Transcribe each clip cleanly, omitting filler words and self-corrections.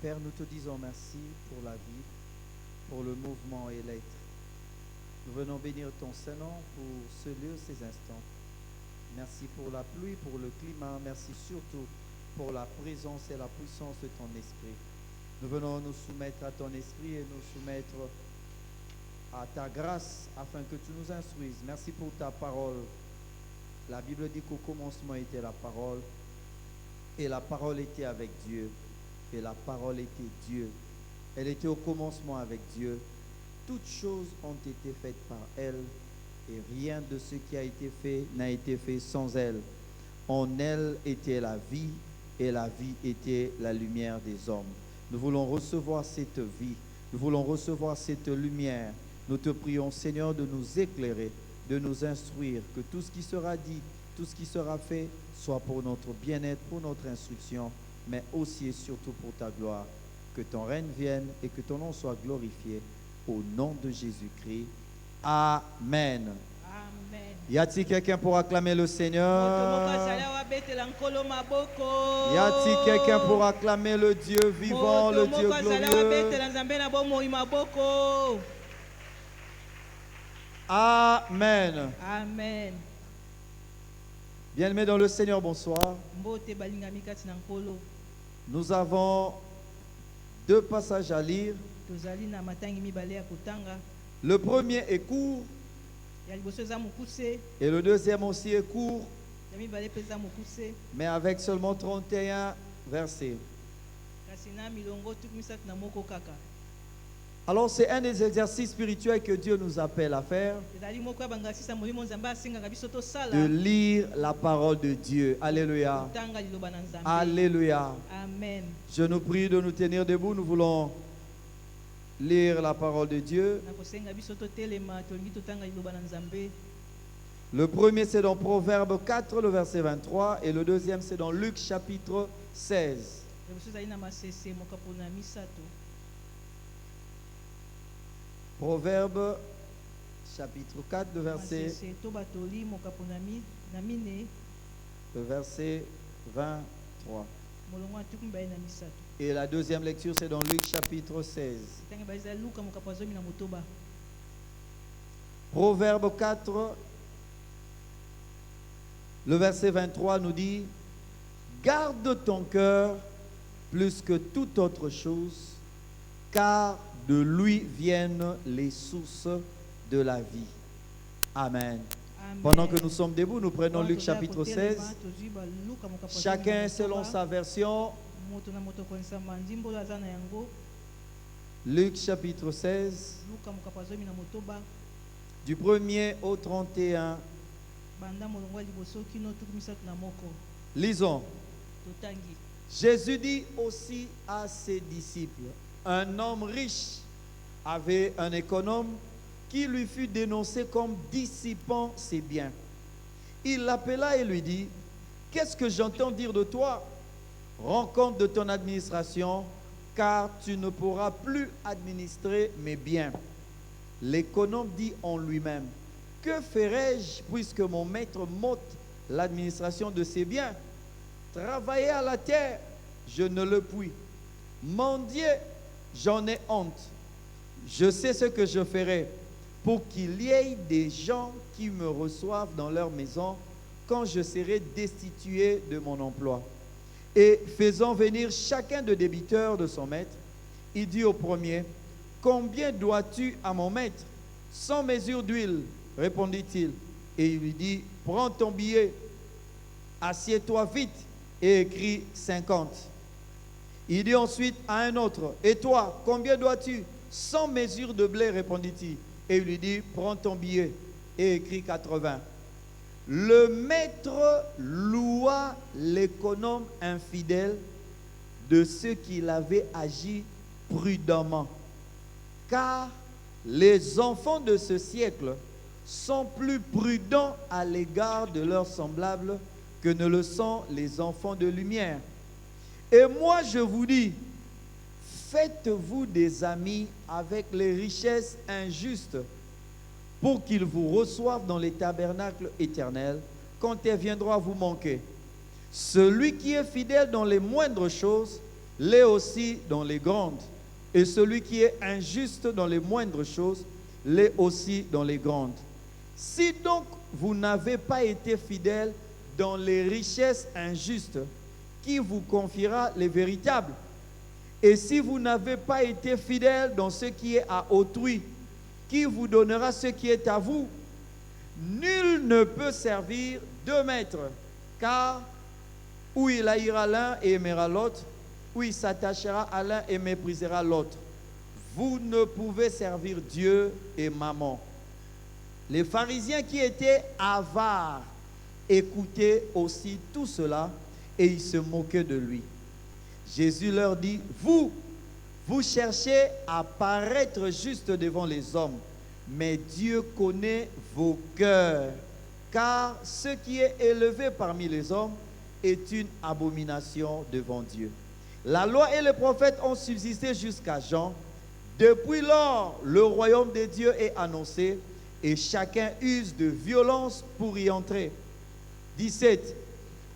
Père, nous te disons merci pour la vie, pour le mouvement et l'être. Nous venons bénir ton Saint-Nom pour ce lieu, ces instants. Merci pour la pluie, pour le climat. Merci surtout pour la présence et la puissance de ton esprit. Nous venons nous soumettre à ton esprit et nous soumettre à ta grâce afin que tu nous instruises. Merci pour ta parole. La Bible dit qu'au commencement était la parole et la parole était avec Dieu et la parole était Dieu. Elle était au commencement avec Dieu. Toutes choses ont été faites par elle et rien de ce qui a été fait n'a été fait sans elle. En elle était la vie et la vie était la lumière des hommes. Nous voulons recevoir cette vie, nous voulons recevoir cette lumière. Nous te prions, Seigneur, de nous éclairer, de nous instruire, que tout ce qui sera dit, tout ce qui sera fait, soit pour notre bien-être, pour notre instruction, mais aussi et surtout pour ta gloire. Que ton règne vienne et que ton nom soit glorifié. Au nom de Jésus-Christ. Amen. Amen. Y a-t-il quelqu'un pour acclamer le Seigneur? Y a-t-il quelqu'un pour acclamer le Dieu vivant, le Dieu glorieux? Amen. Amen. Bien-aimés dans le Seigneur, bonsoir. Nous avons deux passages à lire. Le premier est court et le deuxième aussi est court, mais avec seulement 31 versets. Alors c'est un des exercices spirituels que Dieu nous appelle à faire, de lire la parole de Dieu. Alléluia. Alléluia. Amen. Je nous prie de nous tenir debout. Nous voulons lire la parole de Dieu. Le premier c'est dans Proverbe 4, le verset 23, et le deuxième c'est dans Luc chapitre 16. Proverbe chapitre 4, le verset 23. Et la deuxième lecture, c'est dans Luc chapitre 16. Proverbe 4, le verset 23 nous dit: garde ton cœur plus que toute autre chose, car de lui viennent les sources de la vie. Amen. Amen. Pendant que nous sommes debout, nous prenons Luc chapitre 16. Chacun selon sa version. Luc chapitre 16, du 1er au 31. Lisons. Jésus dit aussi à ses disciples: un homme riche avait un économe qui lui fut dénoncé comme dissipant ses biens. Il l'appela et lui dit: qu'est-ce que j'entends dire de toi? Rends compte de ton administration, car tu ne pourras plus administrer mes biens. L'économe dit en lui-même: que ferai-je puisque mon maître m'ôte l'administration de ses biens? Travailler à la terre, je ne le puis. Mendier, j'en ai honte. Je sais ce que je ferai pour qu'il y ait des gens qui me reçoivent dans leur maison quand je serai destitué de mon emploi. Et faisant venir chacun de débiteurs de son maître, il dit au premier: combien dois-tu à mon maître? 100 mesures d'huile, répondit-il. Et il lui dit: prends ton billet, assieds-toi vite et écris 50. Il dit ensuite à un autre: et toi, combien dois-tu? 100 mesures de blé, répondit-il. Et il lui dit: prends ton billet et écris 80. Le maître loua l'économe infidèle de ce qu'il avait agi prudemment. Car les enfants de ce siècle sont plus prudents à l'égard de leurs semblables que ne le sont les enfants de lumière. Et moi je vous dis, faites-vous des amis avec les richesses injustes, pour qu'ils vous reçoivent dans les tabernacles éternels quand elles viendront à vous manquer. Celui qui est fidèle dans les moindres choses l'est aussi dans les grandes. Et celui qui est injuste dans les moindres choses, l'est aussi dans les grandes. Si donc vous n'avez pas été fidèle dans les richesses injustes, qui vous confiera les véritables? Et si vous n'avez pas été fidèle dans ce qui est à autrui, qui vous donnera ce qui est à vous? Nul ne peut servir deux maîtres, car ou il haïra l'un et aimera l'autre, ou il s'attachera à l'un et méprisera l'autre. Vous ne pouvez servir Dieu et Mammon. Les pharisiens qui étaient avares écoutaient aussi tout cela et ils se moquaient de lui. Jésus leur dit, vous cherchez à paraître juste devant les hommes, mais Dieu connaît vos cœurs, car ce qui est élevé parmi les hommes est une abomination devant Dieu. La loi et les prophètes ont subsisté jusqu'à Jean. Depuis lors, le royaume de Dieu est annoncé et chacun use de violence pour y entrer. 17.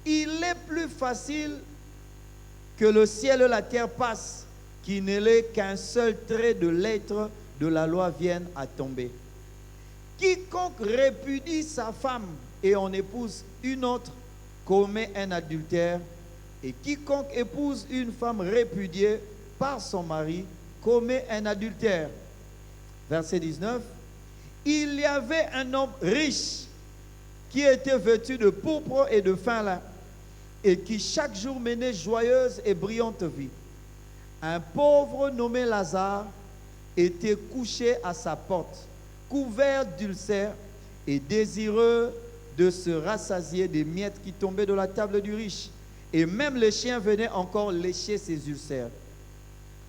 Il est plus facile que le ciel et la terre passent, qu'il ne l'est qu'un seul trait de lettre de la loi vienne à tomber. Quiconque répudie sa femme et en épouse une autre commet un adultère, et quiconque épouse une femme répudiée par son mari commet un adultère. Verset 19. Il y avait un homme riche qui était vêtu de pourpre et de fin lin et qui chaque jour menait joyeuse et brillante vie. Un pauvre nommé Lazare était couché à sa porte, couvert d'ulcères et désireux de se rassasier des miettes qui tombaient de la table du riche. Et même les chiens venaient encore lécher ses ulcères.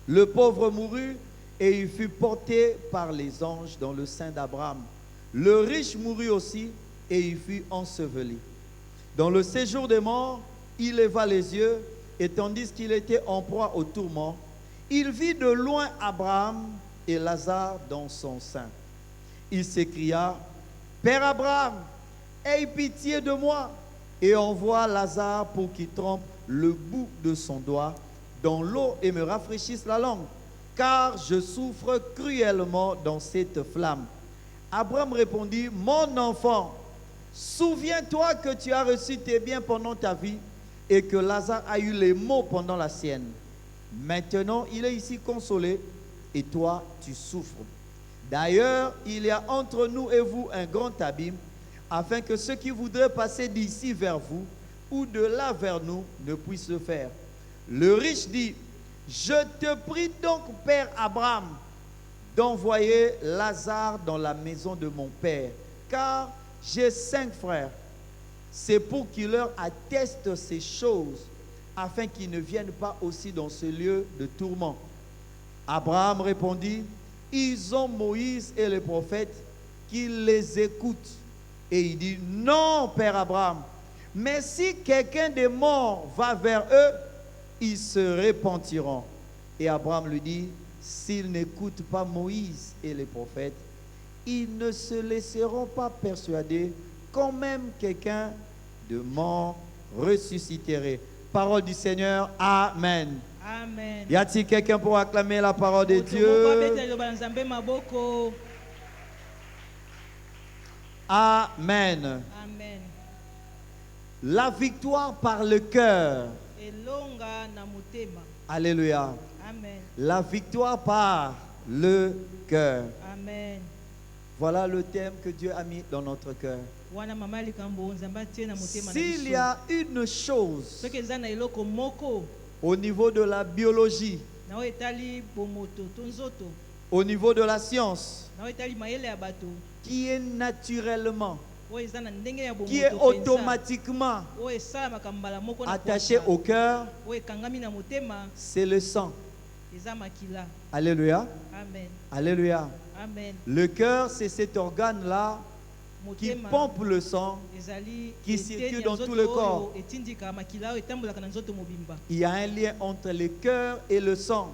Le pauvre mourut et il fut porté par les anges dans le sein d'Abraham. Le riche mourut aussi et il fut enseveli. Dans le séjour des morts, il leva les yeux et tandis qu'il était en proie au tourment, il vit de loin Abraham et Lazare dans son sein. Il s'écria, « Père Abraham, aie pitié de moi et envoie Lazare pour qu'il trempe le bout de son doigt dans l'eau et me rafraîchisse la langue, car je souffre cruellement dans cette flamme. » Abraham répondit, « Mon enfant, souviens-toi que tu as reçu tes biens pendant ta vie et que Lazare a eu les maux pendant la sienne. Maintenant, il est ici consolé et toi, tu souffres. D'ailleurs, il y a entre nous et vous un grand abîme, afin que ceux qui voudraient passer d'ici vers vous ou de là vers nous ne puissent le faire. » Le riche dit, « Je te prie donc, Père Abraham, d'envoyer Lazare dans la maison de mon père, car j'ai 5 frères. C'est pour qu'il leur atteste ces choses, afin qu'ils ne viennent pas aussi dans ce lieu de tourment. » Abraham répondit, « Ils ont Moïse et les prophètes, qu'ils les écoutent. » Et il dit, « Non, Père Abraham, mais si quelqu'un des morts va vers eux, ils se repentiront. » Et Abraham lui dit, « S'ils n'écoutent pas Moïse et les prophètes, ils ne se laisseront pas persuader quand même quelqu'un de mort ressusciterait. » Parole du Seigneur. Amen. Amen. Y a-t-il quelqu'un pour acclamer la parole de Dieu? Amen. Amen. La victoire par le cœur. Alléluia. Amen. La victoire par le cœur. Amen. Voilà le thème que Dieu a mis dans notre cœur. S'il y a une chose au niveau de la biologie, au niveau de la science, qui est naturellement, qui est automatiquement attaché au cœur, c'est le sang. Alléluia. Amen. Alléluia. Amen. Le cœur, c'est cet organe-là qui pompe le sang, qui circule dans tout le corps. Il y a un lien entre le cœur et le sang.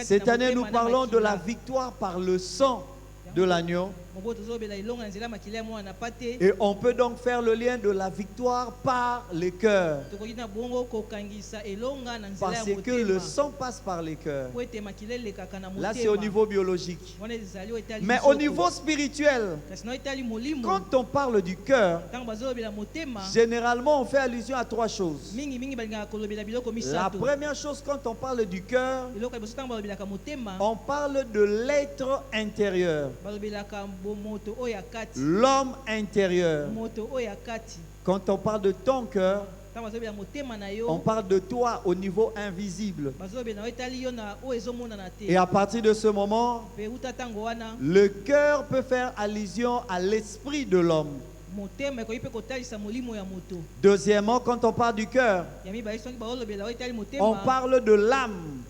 Cette année, nous parlons de la victoire par le sang de l'agneau Et on peut donc faire le lien de la victoire par les cœurs. Parce que le sang passe par les cœurs. Là, c'est au niveau biologique. Mais au niveau spirituel, quand on parle du cœur, généralement, on fait allusion à trois choses. La première chose, quand on parle du cœur, on parle de l'être intérieur, l'homme intérieur. Quand on parle de ton cœur, on parle de toi au niveau invisible. Et à partir de ce moment, le cœur peut faire allusion à l'esprit de l'homme. Deuxièmement, quand on parle du cœur, on parle de l'âme,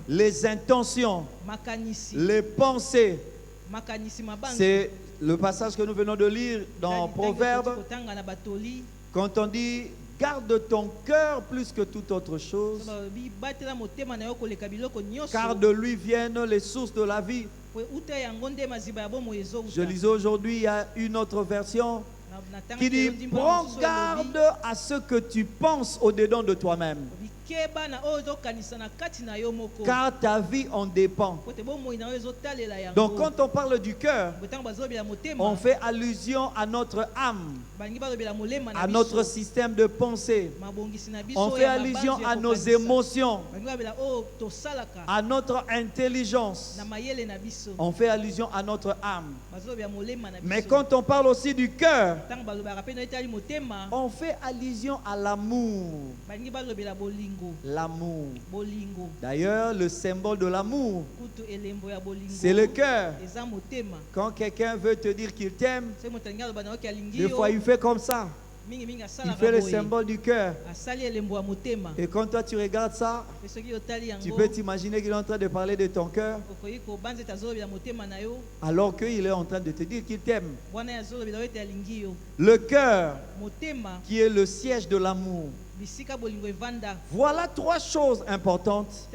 les intentions, les pensées. C'est le passage que nous venons de lire dans Proverbes. Quand on dit garde ton cœur plus que toute autre chose, car de lui viennent les sources de la vie. Je lisais aujourd'hui, il y a une autre version qui dit prends garde à ce que tu penses au-dedans de toi-même, car ta vie en dépend. Donc quand on parle du cœur, on fait allusion à notre âme, à notre système de pensée. On fait allusion à nos émotions, à notre intelligence. On fait allusion à notre âme. Mais quand on parle aussi du cœur, on fait allusion à l'amour. L'amour. D'ailleurs, le symbole de l'amour, c'est le cœur. Quand quelqu'un veut te dire qu'il t'aime, des fois il fait comme ça. Il fait le symbole du cœur. Et quand toi tu regardes ça, tu peux t'imaginer qu'il est en train de parler de ton cœur, alors qu'il est en train de te dire qu'il t'aime. Le cœur, qui est le siège de l'amour. Voilà trois choses importantes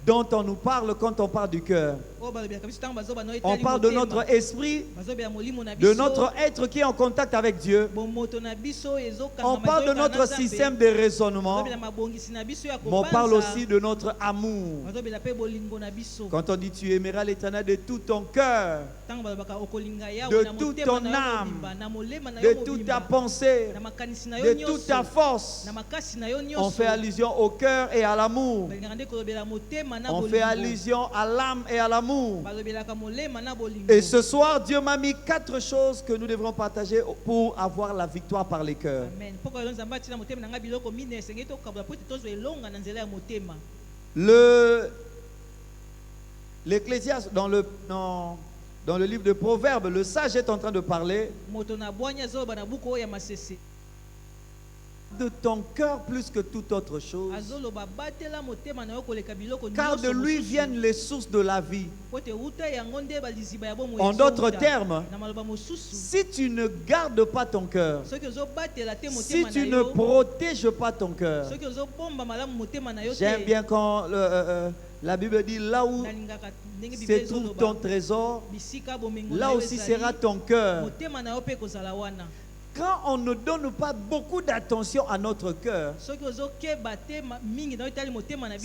dont on nous parle quand on parle du cœur. On parle de notre esprit, de notre être qui est en contact avec Dieu. On parle de notre système de raisonnement, mais on parle aussi de notre amour. Quand on dit tu aimeras l'Éternel de tout ton cœur, de toute ton âme, de toute ta pensée, de toute ta force, on fait allusion au cœur et à l'amour. On fait allusion à l'âme et à l'amour. Et ce soir, Dieu m'a mis 4 choses que nous devrons partager pour avoir la victoire par les cœurs. L'Ecclésiaste, dans le livre de Proverbes, le sage est en train de parler de ton cœur plus que toute autre chose, car de lui viennent les sources de la vie. En d'autres termes, si tu ne gardes pas ton cœur, si tu ne protèges pas ton cœur, j'aime bien quand la Bible dit là où se trouve ton trésor, là aussi sera ton cœur. Quand on ne donne pas beaucoup d'attention à notre cœur,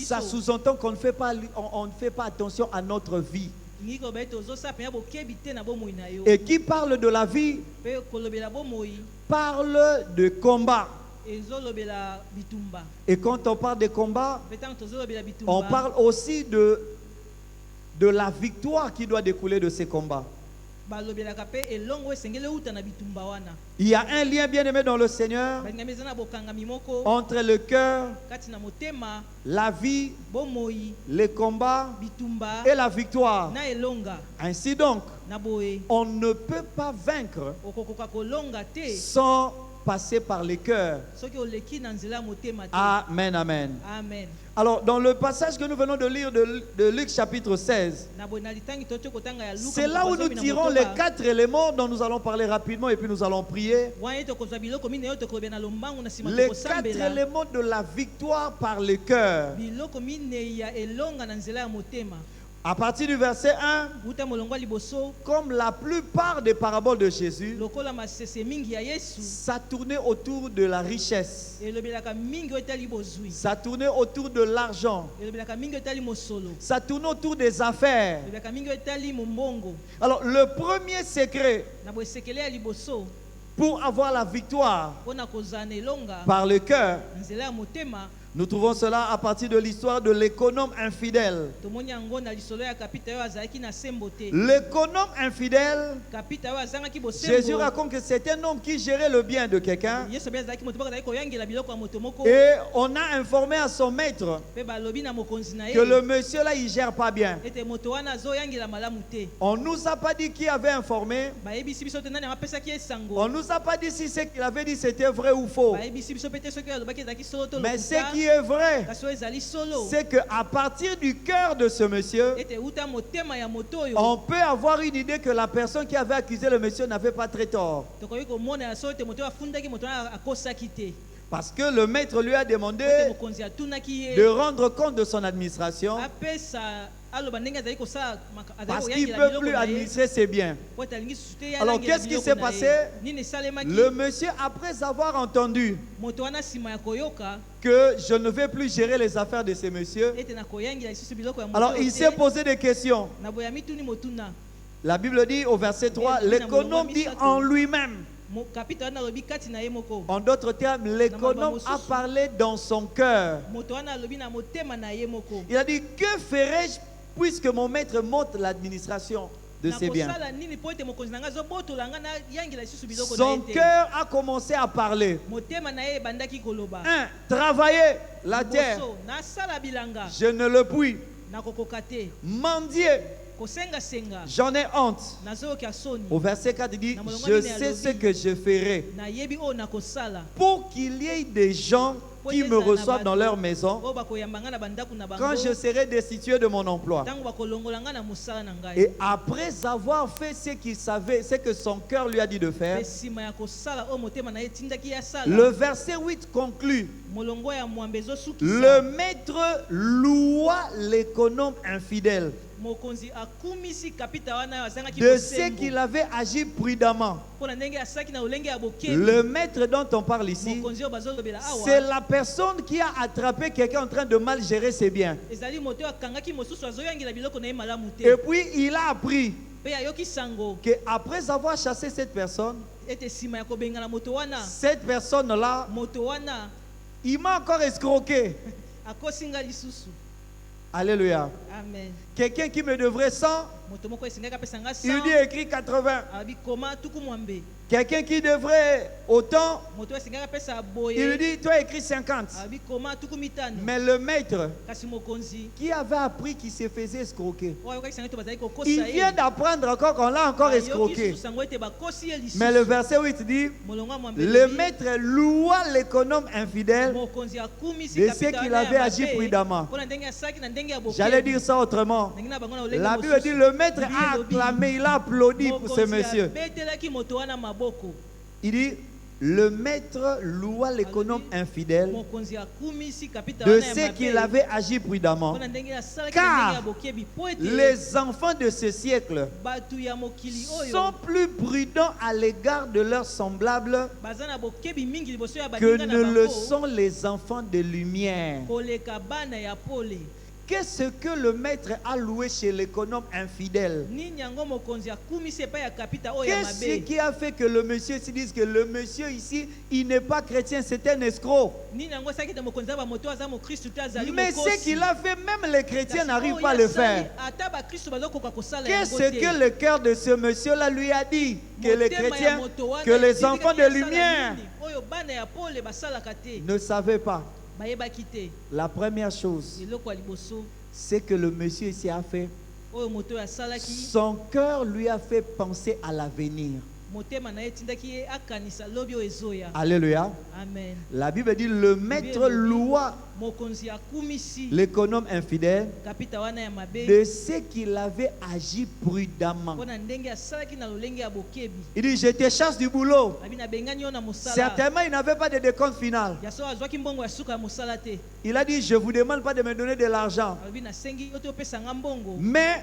ça sous-entend qu'on ne fait pas attention à notre vie. Et qui parle de la vie parle de combat. Et quand on parle de combat, on parle aussi de la victoire qui doit découler de ces combats. Il y a un lien bien aimé dans le Seigneur entre le cœur, la vie, les combats et la victoire. Ainsi donc, on ne peut pas vaincre sans passer par les cœurs. Amen, amen. Alors, dans le passage que nous venons de lire de Luc chapitre 16, c'est là où nous tirons les 4 éléments dont nous allons parler rapidement et puis nous allons prier. Les 4 éléments de la victoire par le cœur. À partir du verset 1, comme la plupart des paraboles de Jésus, ça tournait autour de la richesse. Ça tournait autour de l'argent. Ça tournait autour des affaires. Alors, le premier secret pour avoir la victoire par le cœur, nous trouvons cela à partir de l'histoire de l'économe infidèle. L'économe infidèle, Jésus raconte que c'est un homme qui gérait le bien de quelqu'un. Et on a informé à son maître que le monsieur là, il ne gère pas bien. On ne nous a pas dit qui avait informé. On ne nous a pas dit si ce qu'il avait dit c'était vrai ou faux. Mais ce qui est vrai, c'est qu'à partir du cœur de ce monsieur, on peut avoir une idée que la personne qui avait accusé le monsieur n'avait pas très tort. Parce que le maître lui a demandé de rendre compte de son administration. Parce qu'il ne peut plus administrer ses biens. Alors qu'est-ce qui s'est passé? Le monsieur, après avoir entendu que je ne vais plus gérer les affaires de ces messieurs, alors il s'est posé des questions. La Bible dit au verset 3, l'économe dit en lui-même. En d'autres termes, l'économe a parlé dans son cœur. Il a dit, que ferai-je puisque mon maître monte l'administration de ses biens? Son cœur a commencé à parler. 1. Travailler la terre, je ne le puis. Mendier, j'en ai honte. Au verset 4, il dit, je sais ce que je ferai pour qu'il y ait des gens qui me reçoivent dans leur maison quand je serai destitué de mon emploi. Et après avoir fait ce qu'il savait, ce que son cœur lui a dit de faire, le verset 8 conclut. Le maître loua l'économe infidèle de ce qu'il avait agi prudemment. Le maître dont on parle ici, c'est la personne qui a attrapé quelqu'un en train de mal gérer ses biens. Et puis il a appris qu'après avoir chassé cette personne, cette personne-là, il m'a encore escroqué. Alléluia. Amen. Quelqu'un qui me devrait 100, il lui a écrit 80. Quelqu'un qui devrait autant, il lui dit, toi écris 50. Mais le maître qui avait appris qu'il se faisait escroquer, il vient d'apprendre encore qu'on l'a encore escroqué. Mais le verset 8 dit, le maître loua l'économe infidèle de ce qu'il avait agi prudemment. J'allais dire ça autrement. La Bible dit, le maître a acclamé, il a applaudi pour ce monsieur. Il dit, le maître loua l'économe infidèle de ce qu'il avait agi prudemment, car les enfants de ce siècle sont plus prudents à l'égard de leurs semblables que ne le sont les enfants de lumière. Qu'est-ce que le maître a loué chez l'économe infidèle? Qu'est-ce qui a fait que le monsieur se dise que le monsieur ici, il n'est pas chrétien, c'est un escroc? Mais ce qu'il a fait, même les chrétiens n'arrivent pas à le faire. Qu'est-ce que le cœur de ce monsieur-là lui a dit? Que les chrétiens, que les enfants de lumière ne savaient pas. La première chose, c'est que le monsieur ici a fait, son cœur lui a fait penser à l'avenir. Alléluia. Amen. La Bible dit le maître loua l'économe infidèle de ce qu'il avait agi prudemment. Il dit je te chasse du boulot. Certainement il n'avait pas de décompte final. Il a dit je ne vous demande pas de me donner de l'argent. Mais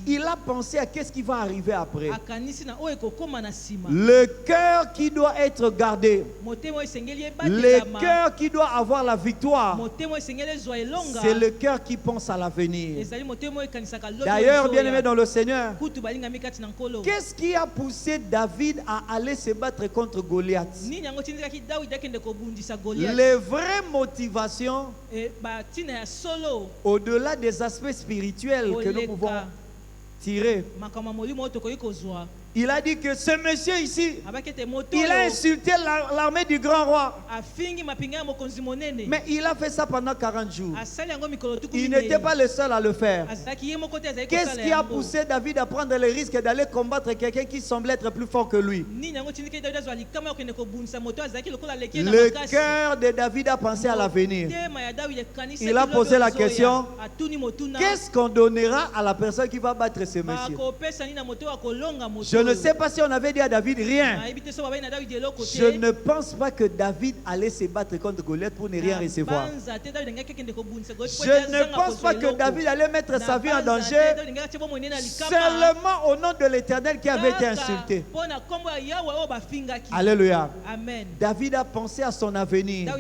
il a pensé à qu'est-ce qui va arriver après. Le cœur qui doit être gardé, le cœur qui doit avoir la victoire, c'est le cœur qui pense à l'avenir. D'ailleurs, bien-aimé dans le Seigneur, qu'est-ce qui a poussé David à aller se battre contre Goliath? Les vraies motivations, au-delà des aspects spirituels que nous pouvons tirer. Il a dit que ce monsieur ici, il a insulté l'armée du grand roi. Mais il a fait ça pendant 40 jours. Il n'était pas le seul à le faire. Qu'est-ce qui a poussé David à prendre le risque d'aller combattre quelqu'un qui semblait être plus fort que lui? Le cœur de David a pensé à l'avenir. Il a posé la question, qu'est-ce qu'on donnera à la personne qui va battre ce monsieur? Je ne sais pas si on avait dit à David rien. Je ne pense pas que David allait se battre contre Goliath pour ne rien recevoir. Je ne pense pas que David allait mettre sa vie en danger seulement au nom de l'Éternel qui avait été insulté. Alléluia. David a pensé à son avenir.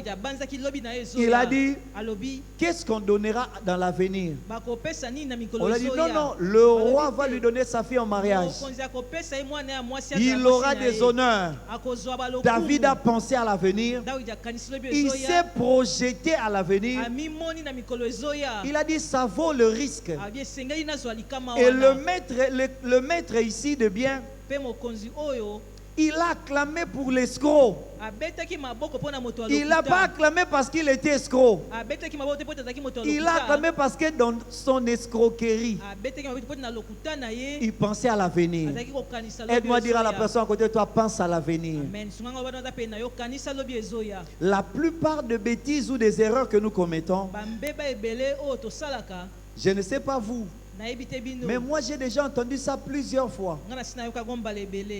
Il a dit, qu'est-ce qu'on donnera dans l'avenir? On a dit, non, le roi va lui donner sa fille en mariage. Il aura des honneurs. David a pensé à l'avenir. Il s'est projeté à l'avenir. Il a dit ça vaut le risque. Et le maître ici de bien, il a acclamé pour l'escroc. Il n'a pas acclamé parce qu'il était escroc. Il a acclamé parce que dans son escroquerie, il pensait à l'avenir. Aide-moi à dire à la personne à côté de toi, pense à l'avenir. La plupart des bêtises ou des erreurs que nous commettons, je ne sais pas vous, mais moi j'ai déjà entendu ça plusieurs fois.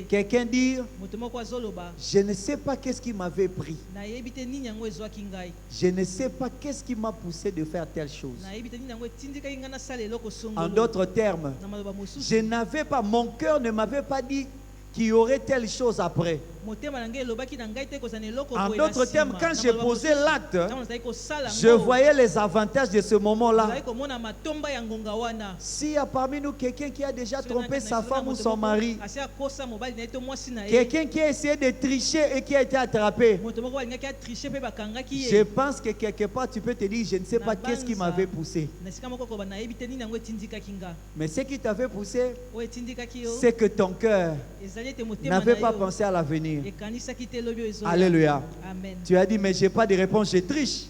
Quelqu'un dire, je ne sais pas qu'est-ce qui m'avait pris. Je ne sais pas qu'est-ce qui m'a poussé de faire telle chose. En d'autres termes, je n'avais pas, mon cœur ne m'avait pas dit qu'il y aurait telle chose après. En d'autres termes, quand j'ai posé l'acte, je voyais les avantages de ce moment-là. S'il y a parmi nous quelqu'un qui a déjà trompé sa femme ou son mari, quelqu'un qui a essayé de tricher et qui a été attrapé, je pense que quelque part tu peux te dire, je ne sais pas qu'est-ce qui m'avait poussé. Mais ce qui t'avait poussé, c'est que ton cœur n'avait pas pensé à l'avenir. Alléluia. Amen. Tu as dit, mais je n'ai pas de réponse, je triche.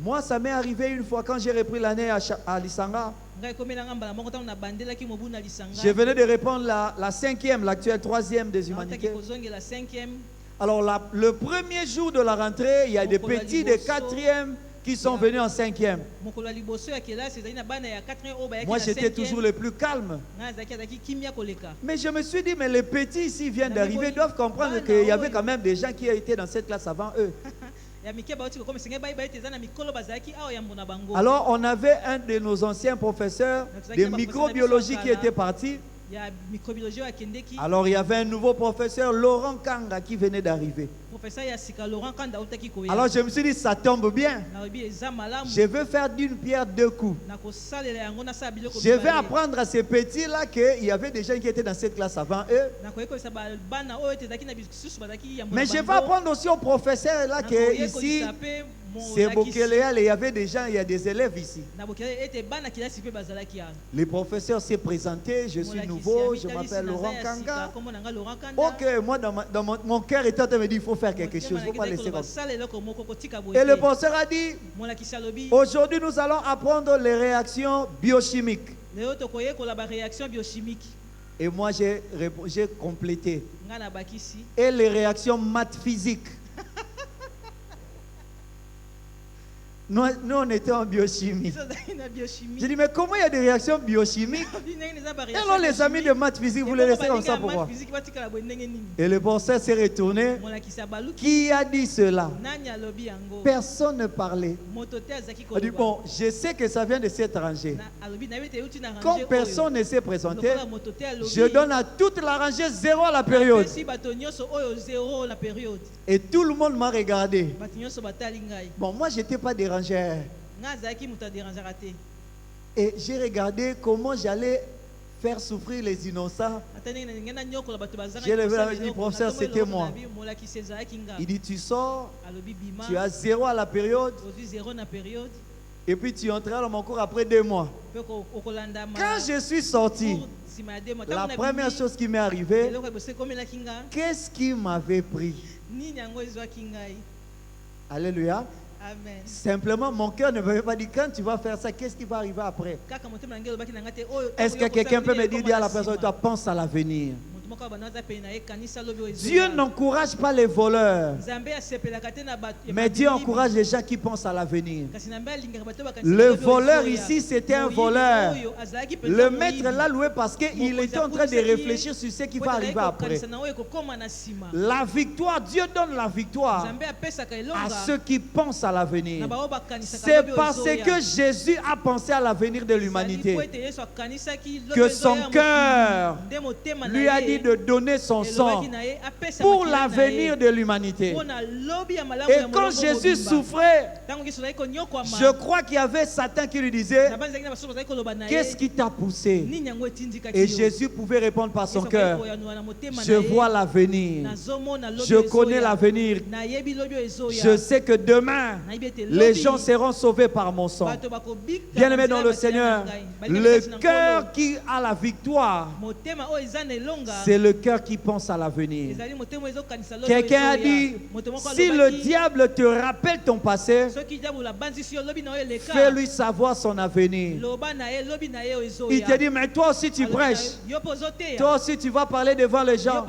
Moi, ça m'est arrivé une fois quand j'ai repris l'année à Lisanga. Je venais de répondre la cinquième, l'actuelle troisième des humanités. Alors, le premier jour de la rentrée, il y a des petits de quatrième qui sont venus en cinquième. Moi, j'étais toujours le plus calme. Mais je me suis dit, mais les petits ici viennent d'arriver, ils doivent comprendre qu'il y avait quand même des gens qui étaient dans cette classe avant eux. Alors, on avait un de nos anciens professeurs de microbiologie qui était parti. Alors, il y avait un nouveau professeur, Laurent Kanga, qui venait d'arriver. Alors, je me suis dit, ça tombe bien. Je veux faire d'une pierre deux coups. Je vais apprendre à ces petits-là qu'il y avait des gens qui étaient dans cette classe avant eux. Mais je vais apprendre aussi aux professeurs là que ici, c'est Bokeléal et il y avait des gens, il y a des élèves ici. Le professeur s'est présenté, je suis nouveau, je m'appelle Laurent Kanga. Ok, moi dans mon cœur était en train de me dire, il faut faire quelque chose, il ne faut pas laisser comme ça. Et le professeur a dit, aujourd'hui nous allons apprendre les réactions biochimiques. Et moi, j'ai complété. Et les réactions maths physiques. Nous, on était en biochimie. J'ai dit, mais comment il y a des réactions biochimiques? Et alors les amis de maths physique, vous les laissez comme ça pour moi. Et le professeur s'est retourné. Qui a dit cela? Personne ne parlait. Il a dit, bon, je sais que ça vient de cet rangée. Comme personne ne s'est présenté, je donne à toute la rangée 0 à la période. Et tout le monde m'a regardé. Bon, moi, je n'étais pas dérangé. Et j'ai regardé comment j'allais faire souffrir les innocents. J'ai levé la main et dit, professeur, c'était moi. Il dit, tu sors, tu as 0 à la période. Et puis tu entreras dans mon cours après 2 mois. Quand je suis sorti, la première chose qui m'est arrivée, qu'est-ce qui m'avait pris? Alléluia. Amen. Simplement, mon cœur ne m'avait pas dit quand tu vas faire ça, qu'est-ce qui va arriver après? Est-ce que quelqu'un peut me dire à la personne, toi, pense à l'avenir? Dieu n'encourage pas les voleurs, mais Dieu encourage les gens qui pensent à l'avenir. Le voleur ici, c'était un voleur. Le maître l'a loué parce qu'il était en train de réfléchir sur ce qui va arriver après. La victoire, Dieu donne la victoire à ceux qui pensent à l'avenir. C'est parce que Jésus a pensé à l'avenir de l'humanité que son cœur lui a dit de donner son sang pour l'avenir de l'humanité. Et quand Jésus souffrait, je crois qu'il y avait Satan qui lui disait, qu'est-ce qui t'a poussé? Et Jésus pouvait répondre par son cœur, je vois l'avenir, je connais l'avenir, je sais que demain les gens seront sauvés par mon sang. Bien-aimé dans le Seigneur, le cœur qui a la victoire, c'est le cœur qui pense à l'avenir. Quelqu'un a dit, si le diable te rappelle ton passé, fais-lui savoir son avenir. Il te dit, mais toi aussi tu prêches. Toi aussi tu vas parler devant les gens.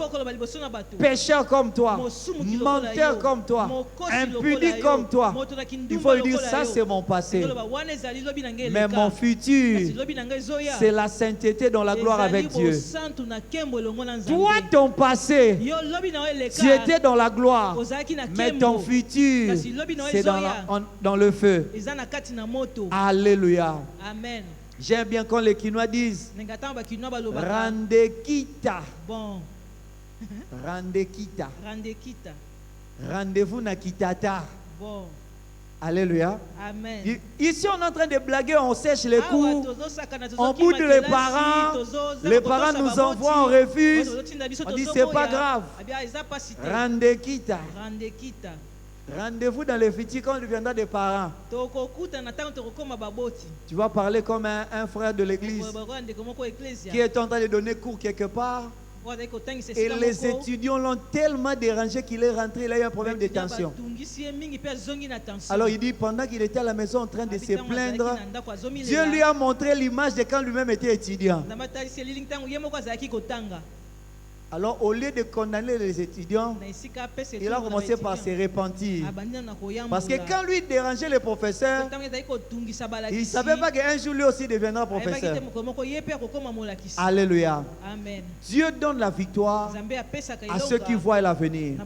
Pécheur comme toi, menteur comme toi, impudique comme toi. Il faut lui dire, ça c'est mon passé. Mais mon futur, c'est la sainteté dans la gloire avec Dieu. Toi, ton passé, tu étais dans la gloire, mais ton futur, c'est dans le feu. Alléluia. Amen. J'aime bien quand les Quinois disent Randekita. Bon. Randekita. Randekita. Rendez-vous na kitata. Bon. Alléluia. Amen. Ici, on est en train de blaguer, on sèche les cours, on boude les parents nous envoient, on refuse. On dit, c'est pas grave. Randekita. Rendez-vous dans le futur quand il viendra des parents. Tu vas parler comme un frère de l'église qui est en train de donner cours quelque part. Et les étudiants l'ont tellement dérangé qu'il est rentré, il a eu un problème de tension. Alors il dit, pendant qu'il était à la maison en train de se plaindre, Dieu lui a montré l'image de quand lui-même était étudiant. Alors au lieu de condamner les étudiants, il a commencé par se repentir. Parce que quand lui dérangeait les professeurs, il ne savait pas qu'un jour lui aussi deviendra professeur. Alléluia. Amen. Dieu donne la victoire à ceux qui voient l'avenir.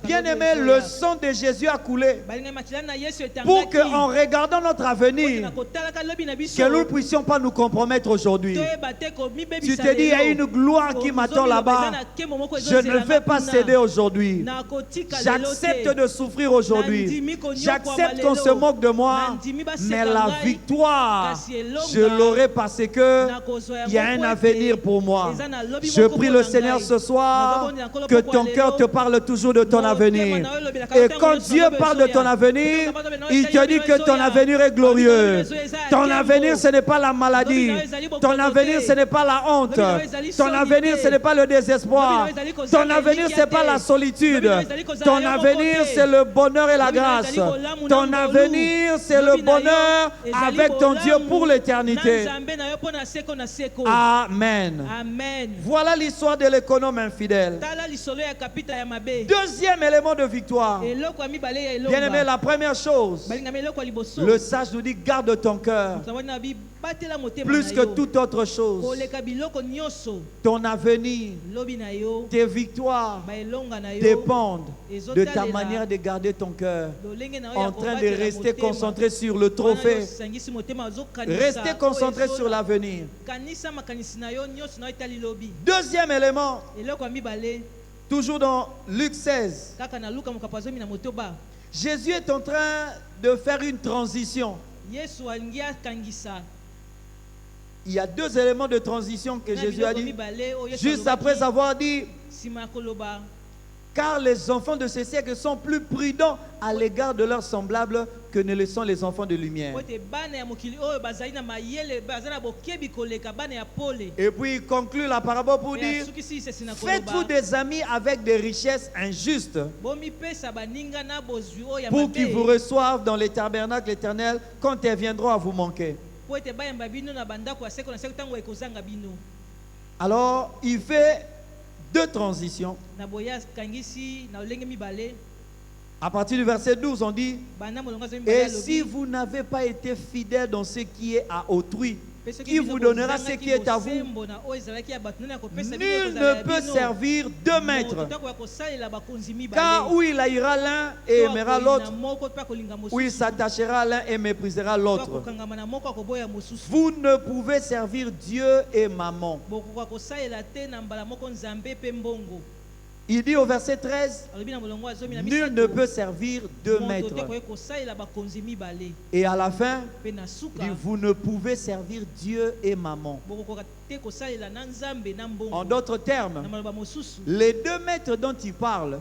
Bien aimé, le sang de Jésus a coulé pour qu'en regardant notre avenir, que nous ne puissions pas nous compromettre aujourd'hui. Tu te dis, il y a une gloire qui m'attend là-bas. Je ne vais pas céder aujourd'hui. J'accepte de souffrir aujourd'hui. J'accepte qu'on se moque de moi. Mais la victoire, je l'aurai parce que il y a un avenir pour moi. Je prie le Seigneur ce soir que ton cœur te parle toujours de ton avenir. Et quand Dieu parle de ton avenir, il te dit que ton avenir est glorieux. Ton avenir, ce n'est pas la maladie. Ton avenir, ce n'est pas la honte. Ton avenir, ce n'est pas le désespoir. recevoir. Ton avenir, ce n'est pas la solitude. Ton avenir, c'est le bonheur et la grâce. Ton avenir, c'est le bonheur avec ton Dieu pour l'éternité. Amen. Voilà l'histoire de l'économe infidèle. Deuxième élément de victoire. Bien aimé, la première chose, le sage nous dit garde ton cœur plus que toute autre chose. Ton avenir, tes victoires dépendent de ta manière de garder ton cœur, en train de rester concentré sur le trophée, rester concentré sur l'avenir. Deuxième élément, toujours dans Luc 16, Jésus est en train de faire une transition. Il y a deux éléments de transition que Jésus a dit. Juste après avoir dit, car les enfants de ce siècle sont plus prudents à l'égard de leurs semblables que ne le sont les enfants de lumière. Et puis il conclut la parabole pour dire, faites-vous des amis avec des richesses injustes pour qu'ils vous reçoivent dans les tabernacles éternels quand ils viendront à vous manquer. Alors il fait deux transitions. À partir du verset 12, on dit, et si vous n'avez pas été fidèle dans ce qui est à autrui, qui vous donnera ce qui est à vous? Nul ne peut servir deux maîtres. Car où il haïra l'un et aimera l'autre, ou il s'attachera à l'un et méprisera l'autre. Vous ne pouvez servir Dieu et Mammon. Il dit au verset 13, nul ne peut servir deux maîtres. Et à la fin, il dit, vous ne pouvez servir Dieu et Mammon. En d'autres termes, les deux maîtres dont il parle,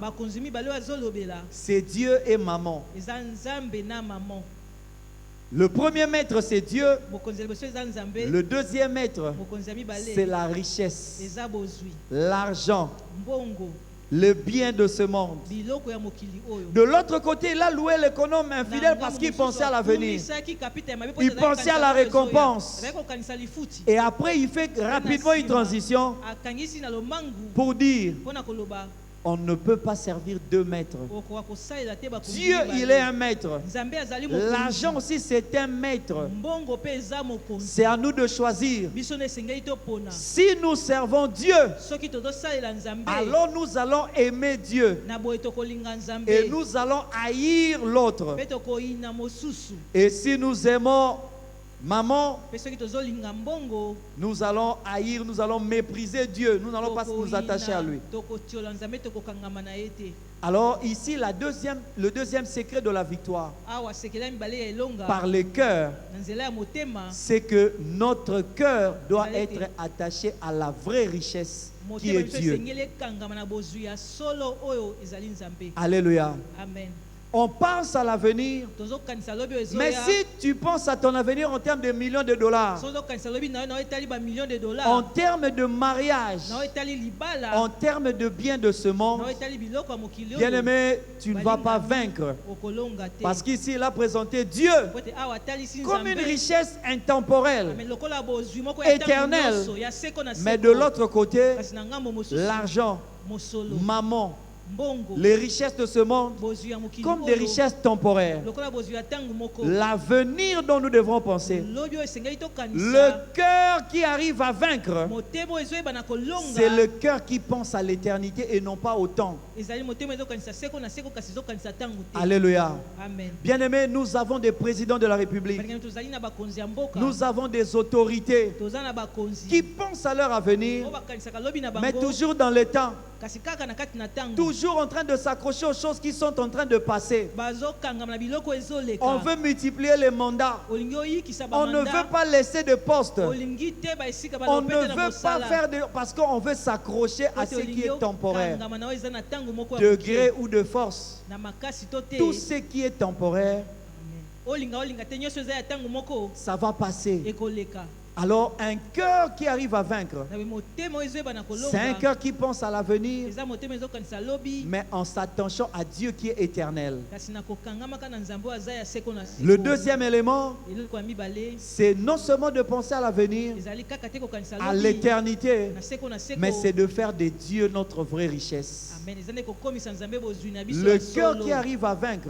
c'est Dieu et Mammon. Le premier maître, c'est Dieu. Le deuxième maître, c'est la richesse, l'argent, le bien de ce monde. De l'autre côté, il a loué l'économe infidèle parce qu'il pensait à l'avenir. Il pensait à la récompense. Et après, il fait rapidement une transition pour dire, on ne peut pas servir deux maîtres. Dieu, il est un maître. L'argent aussi, c'est un maître. C'est à nous de choisir. Si nous servons Dieu, alors nous allons aimer Dieu. Et nous allons haïr l'autre. Et si nous aimons Maman, nous allons haïr, nous allons mépriser Dieu. Nous n'allons pas nous attacher à lui. Alors ici, le deuxième secret de la victoire par le cœur, c'est que notre cœur doit être attaché à la vraie richesse qui est Dieu. Alléluia. Amen. On pense à l'avenir, mais si tu penses à ton avenir en termes de millions de dollars, en termes de mariage, en termes de biens de ce monde, bien aimé, tu ne vas pas vaincre. Parce qu'ici, il a présenté Dieu comme une richesse intemporelle, éternelle. Mais de l'autre côté, l'argent, maman, les richesses de ce monde comme des richesses temporaires. L'avenir dont nous devrons penser, le cœur qui arrive à vaincre, c'est le cœur qui pense à l'éternité et non pas au temps. Alléluia. Bien-aimés, nous avons des présidents de la République, nous avons des autorités qui pensent à leur avenir, mais toujours dans le temps, toujours en train de s'accrocher aux choses qui sont en train de passer. On veut multiplier les mandats. On ne veut pas laisser de poste. On ne veut pas faire de... parce qu'on veut s'accrocher à ce qui est temporaire. De gré ou de force. Tout ce qui est temporaire, ça va passer. Alors un cœur qui arrive à vaincre, c'est un cœur qui pense à l'avenir, mais en s'attachant à Dieu qui est éternel. Le deuxième élément, c'est non seulement de penser à l'avenir, à l'éternité, mais c'est de faire de Dieu notre vraie richesse. Le cœur qui arrive à vaincre,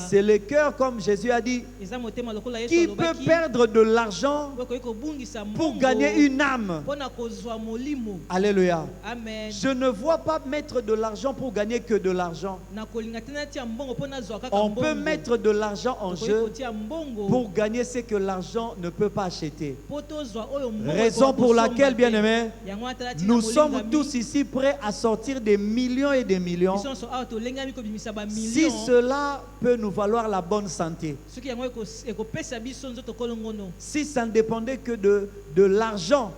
c'est le cœur, comme Jésus a dit, qui peut perdre de l'argent pour gagner une âme. Alléluia. Amen. Je ne vois pas mettre de l'argent pour gagner que de l'argent. On peut mettre de l'argent en jeu pour gagner ce que l'argent ne peut pas acheter. Raison pour laquelle, bien-aimés, nous sommes tous ici prêts à sortir des millions et des millions si cela peut nous valoir la bonne santé. Si ça ne dépendait que de l'argent,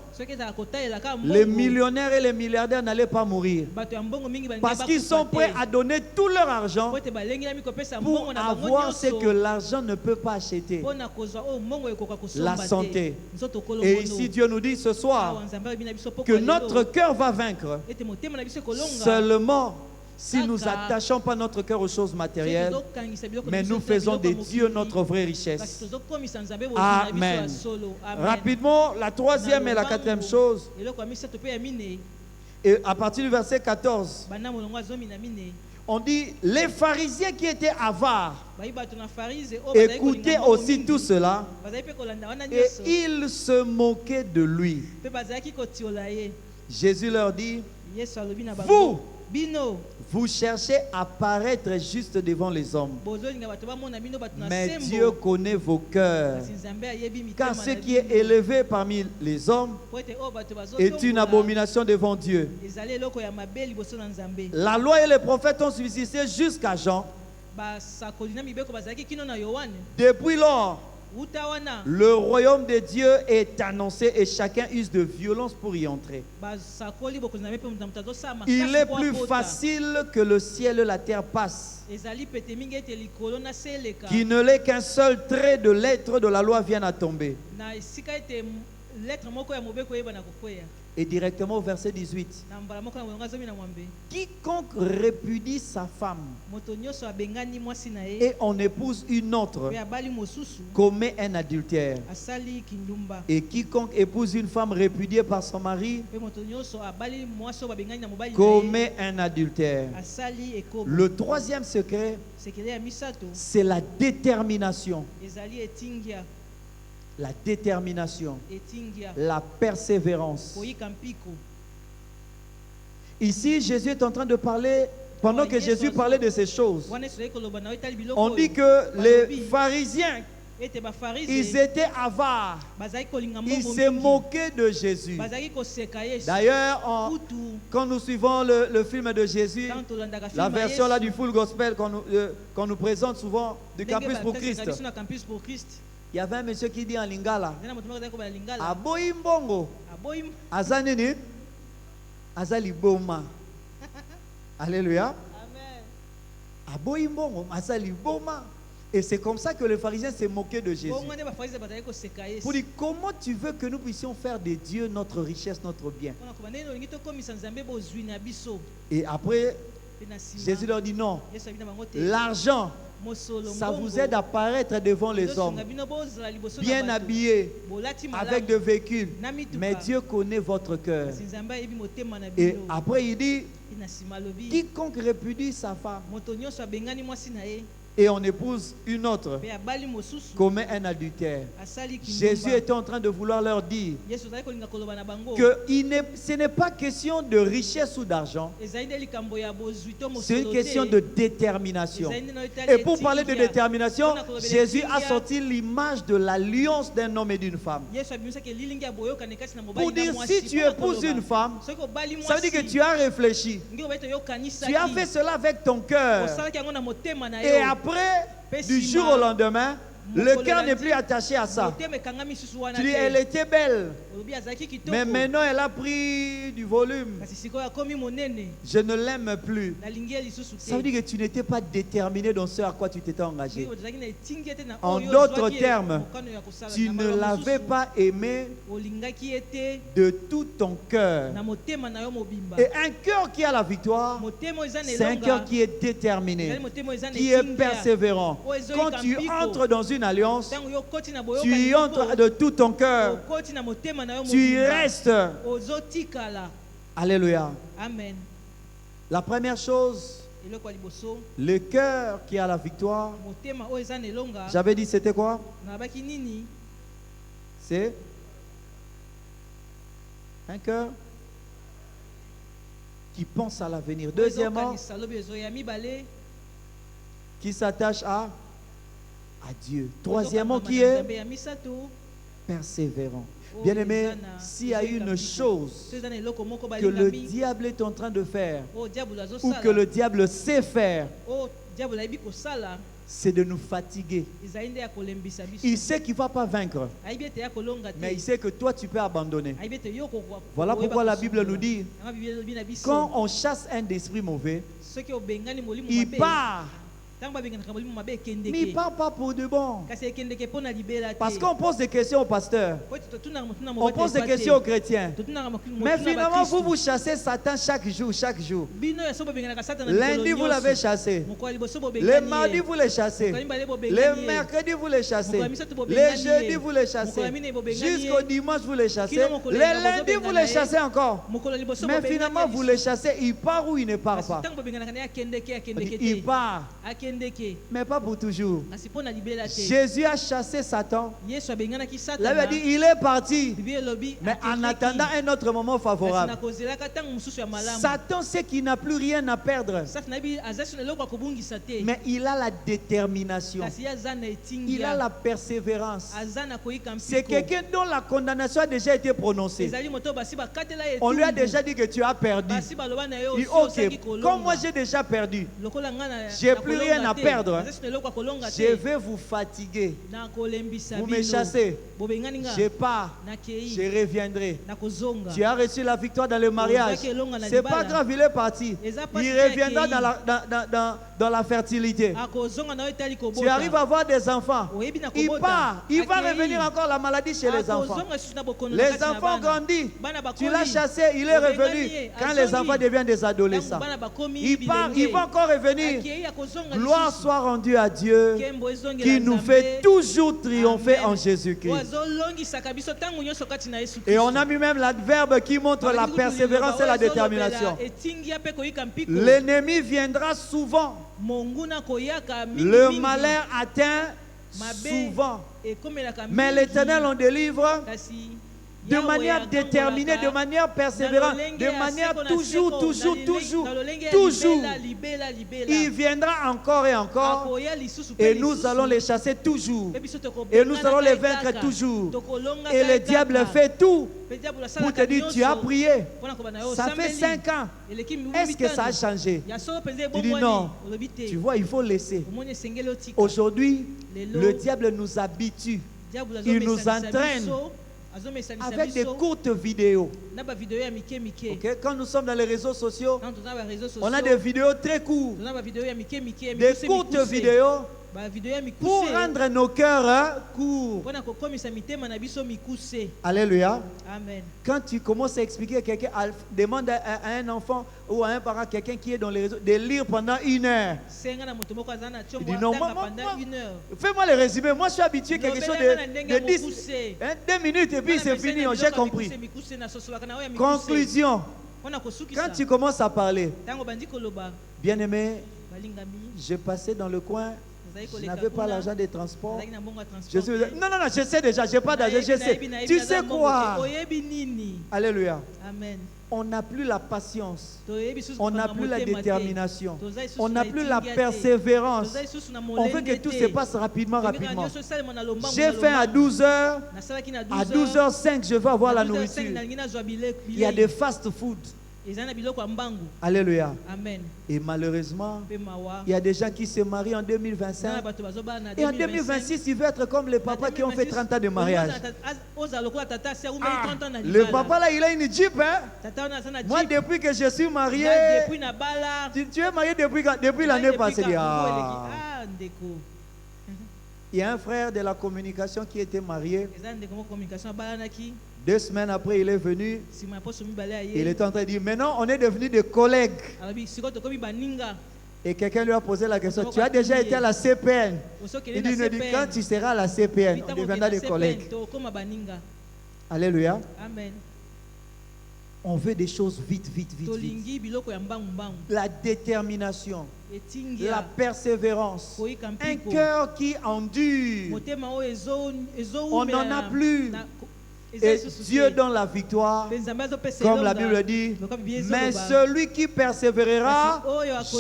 les millionnaires et les milliardaires n'allaient pas mourir. Parce qu'ils sont prêts à donner tout leur argent pour avoir ce que l'argent ne peut pas acheter. La santé. Et ici Dieu nous dit ce soir que notre cœur va vaincre seulement si nous n'attachons pas notre cœur aux choses matérielles, mais nous faisons de Dieu notre vraie richesse. Amen. Rapidement, la troisième et la quatrième chose, et à partir du verset 14, on dit, les pharisiens qui étaient avares écoutaient aussi tout cela et ils se moquaient de lui. Jésus leur dit, vous cherchez à paraître juste devant les hommes, mais Dieu connaît vos cœurs. Car ce qui est élevé parmi les hommes est une abomination devant Dieu. La loi et les prophètes ont subsisté jusqu'à Jean. Depuis lors, le royaume de Dieu est annoncé et chacun use de violence pour y entrer. Il est plus facile que le ciel et la terre passent, qu'il ne l'est qu'un seul trait de lettre de la loi vienne à tomber. Et directement au verset 18. Quiconque répudie sa femme et en épouse une autre commet un adultère. Et quiconque épouse une femme répudiée par son mari commet un adultère. Le troisième secret, c'est la détermination. La détermination, la persévérance. Ici, Jésus est en train de parler, pendant que Jésus parlait de ces choses, on dit que les pharisiens, ils étaient avares, ils se moquaient de Jésus. D'ailleurs, quand nous suivons le film de Jésus, la version là du full gospel qu'on nous présente souvent du Campus pour Christ, il y avait un monsieur qui dit en lingala, aboyi mbongo, azanini, azali boma. Alléluia. Aboyi mbongo, azali boma. Et c'est comme ça que les pharisiens se moquaient de Jésus. Pour dire, comment tu veux que nous puissions faire de Dieu notre richesse, notre bien? Et après, Jésus leur dit non. L'argent, ça vous aide à paraître devant les hommes, bien habillés, avec de véhicules. Mais Dieu connaît votre cœur. Et après il dit, quiconque répudie sa femme et on épouse une autre commet un adultère. Jésus était en train de vouloir leur dire que ce n'est pas question de richesse ou d'argent, c'est une question de détermination. Et pour parler de détermination, Jésus a sorti l'image de l'alliance d'un homme et d'une femme. Pour dire, si tu épouses une femme, ça veut dire que tu as réfléchi, tu as fait cela avec ton cœur. Et après, du jour au lendemain, Le cœur n'est plus attaché à ça. Tu dis, elle était belle. Mais maintenant, elle a pris du volume. Je ne l'aime plus. Ça veut dire que tu n'étais pas déterminé dans ce à quoi tu t'étais engagé. En d'autres termes, tu ne l'avais pas aimé de tout ton cœur. Et un cœur qui a la victoire, c'est un cœur qui est déterminé, qui est persévérant. Quand tu entres dans une alliance, tu y entres de tout ton cœur. Tu y restes. Alléluia. Amen. La première chose, le cœur qui a la victoire, j'avais dit c'était quoi? C'est un cœur qui pense à l'avenir. Deuxièmement, qui s'attache à Dieu. Troisièmement, qui est persévérant. Bien-aimé, s'il y a une chose que le diable est en train de faire, ou que le diable sait faire, c'est de nous fatiguer. Il sait qu'il ne va pas vaincre, mais il sait que toi tu peux abandonner. Voilà pourquoi la Bible nous dit, quand on chasse un esprit mauvais, il part. Mais il ne part pas pour de bon. Parce qu'on pose des questions au pasteur, on pose des questions aux chrétiens. Mais finalement, vous chassez Satan chaque jour, chaque jour. Lundi, vous l'avez chassé. Le mardi, vous le chassez. Le mercredi, vous le chassez. Le jeudi, vous le chassez. Jusqu'au dimanche, vous le chassez. Le lundi, vous le chassez encore. Mais finalement, vous le chassez. Il part ou il ne part pas? Il part. Mais pas pour toujours. Jésus a chassé Satan. Là, il a dit, il est parti. Mais en attendant un autre moment favorable. Satan sait qu'il n'a plus rien à perdre. Mais il a la détermination. Il a la persévérance. C'est quelqu'un dont la condamnation a déjà été prononcée. On lui a déjà dit que tu as perdu. Il dit, ok, comme moi j'ai déjà perdu, j'ai plus rien à perdre. Je vais vous fatiguer. Vous me chassez. Je pars. Je reviendrai. Tu as reçu la victoire dans le mariage. C'est pas grave, il est parti. Il reviendra dans la fertilité. Tu arrives à avoir des enfants. Il part. Il va revenir encore la maladie chez les enfants. Les enfants grandissent. Tu l'as chassé, il est revenu. Quand les enfants deviennent des adolescents, il part, il va encore revenir. Gloire soit rendue à Dieu qui nous fait toujours triompher en Jésus-Christ. Et on a mis même l'adverbe qui montre la persévérance et la détermination. L'ennemi viendra souvent. Le malheur atteint souvent. Mais l'Éternel en délivre de manière déterminée, de manière persévérante, de manière toujours. Il viendra encore et encore, et nous allons les chasser toujours, et nous allons les vaincre toujours. Et le diable fait tout pour te dire, tu as prié, ça fait 5 ans, est-ce que ça a changé? Tu dis non, tu vois, il faut laisser. Aujourd'hui, le diable nous habitue, il nous entraîne avec des courtes vidéos. Okay? Quand nous sommes dans les réseaux sociaux, on a des vidéos très courtes, des courtes vidéos pour rendre nos cœurs courts. Alléluia. Amen. Quand tu commences à expliquer à quelqu'un, demande à un enfant ou à un parent, quelqu'un qui est dans les réseaux, de lire pendant 1 heure. Il dit non, fais-moi le résumé. Moi, je suis habitué à quelque chose de 10, 2 minutes et puis c'est fini, j'ai compris. Conclusion. Quand tu commences à parler, bien aimé, je passais dans le coin. Je n'avais pas l'argent des transports. Non, je sais déjà, je n'ai pas d'argent, je sais. Tu sais quoi? Alléluia. Amen. On n'a plus la patience. On n'a plus la détermination. On n'a plus la persévérance. On veut que tout se passe rapidement. J'ai fait à 12h. À 12h05, je vais avoir la nourriture. Il y a des fast-food. Alléluia. Amen. Et malheureusement, il y a des gens qui se marient en 2025. Et en 2026, ils veulent être comme les papas qui ont fait 30 ans de mariage. Le papa là, il a une Jeep. Hein? Moi, depuis que je suis marié, tu es marié depuis l'année passée. Il y a un frère de la communication qui était marié. 2 semaines après, il est venu. Il était en train de dire, maintenant, on est devenus des collègues. Et quelqu'un lui a posé la question, tu as déjà été à la CPN? Il dit, quand tu seras à la CPN, on deviendra des collègues. Alléluia. Amen. On veut des choses vite, vite, vite, vite. La détermination, la persévérance, un cœur qui endure. On n'en a plus. Et Dieu donne la victoire, comme la Bible dit, mais celui qui persévérera